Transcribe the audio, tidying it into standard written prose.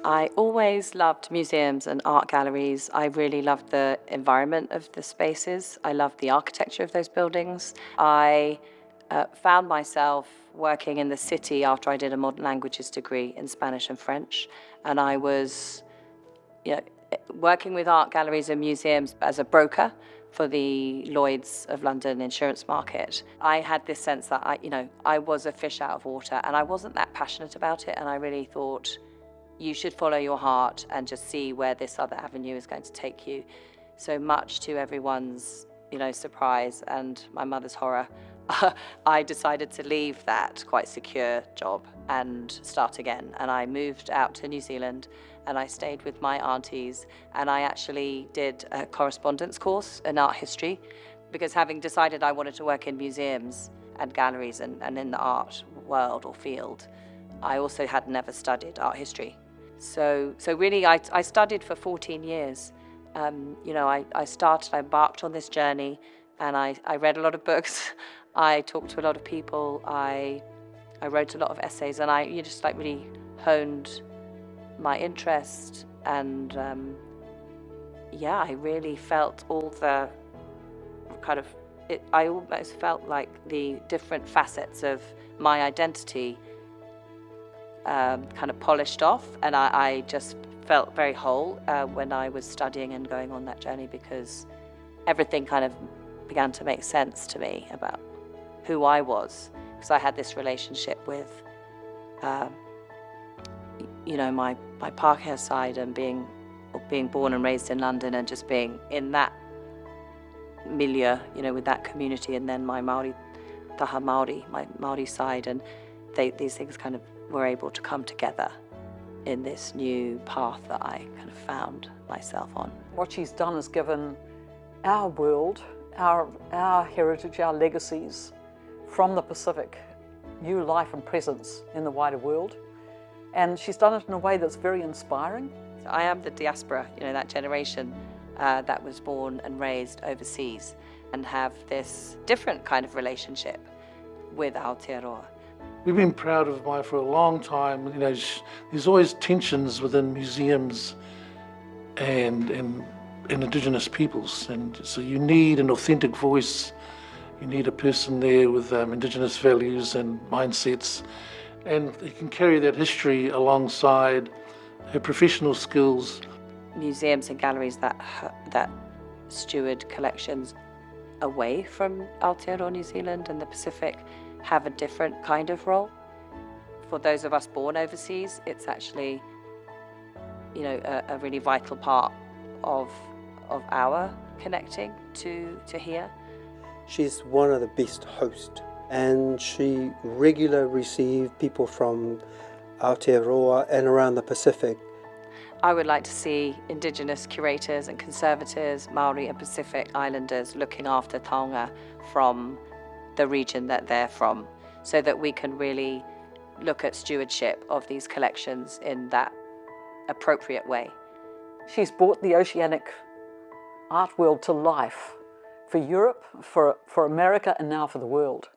I always loved museums and art galleries. I really loved the environment of the spaces. I loved the architecture of those buildings. I found myself working in the city after I did a modern languages degree in Spanish and French. And I was working with art galleries and museums as a broker for the Lloyd's of London insurance market. I had this sense that I was a fish out of water and I wasn't that passionate about it. And I really thought, you should follow your heart and just see where this other avenue is going to take you. So much to everyone's, surprise and my mother's horror, I decided to leave that quite secure job and start again. And I moved out to New Zealand and I stayed with my aunties, and I actually did a correspondence course in art history, because having decided I wanted to work in museums and galleries and in the art world or field, I also had never studied art history. So really, I studied for 14 years. I embarked on this journey, and I read a lot of books. I talked to a lot of people. I wrote a lot of essays, and I really honed my interest. And I really felt all the I almost felt like the different facets of my identity kind of polished off, and I just felt very whole when I was studying and going on that journey, because everything kind of began to make sense to me about who I was, because I had this relationship with my Pākehā side, and being born and raised in London and just being in that milieu, with that community, and then my Māori, taha Māori, my Māori side, and these things kind of were able to come together in this new path that I kind of found myself on. What she's done is given our world, our heritage, our legacies from the Pacific new life and presence in the wider world. And she's done it in a way that's very inspiring. I am the diaspora, that generation that was born and raised overseas, and have this different kind of relationship with Aotearoa. We've been proud of Maia for a long time. There's always tensions within museums and indigenous peoples, and so you need an authentic voice. You need a person there with indigenous values and mindsets, and they can carry that history alongside her professional skills. Museums and galleries that steward collections away from Aotearoa New Zealand and the Pacific have a different kind of role. For those of us born overseas, it's actually, a really vital part of our connecting to here. She's one of the best hosts, and she regularly receives people from Aotearoa and around the Pacific. I would like to see indigenous curators and conservators, Māori and Pacific Islanders, looking after taonga from the region that they're from, so that we can really look at stewardship of these collections in that appropriate way. She's brought the oceanic art world to life for Europe, for America, and now for the world.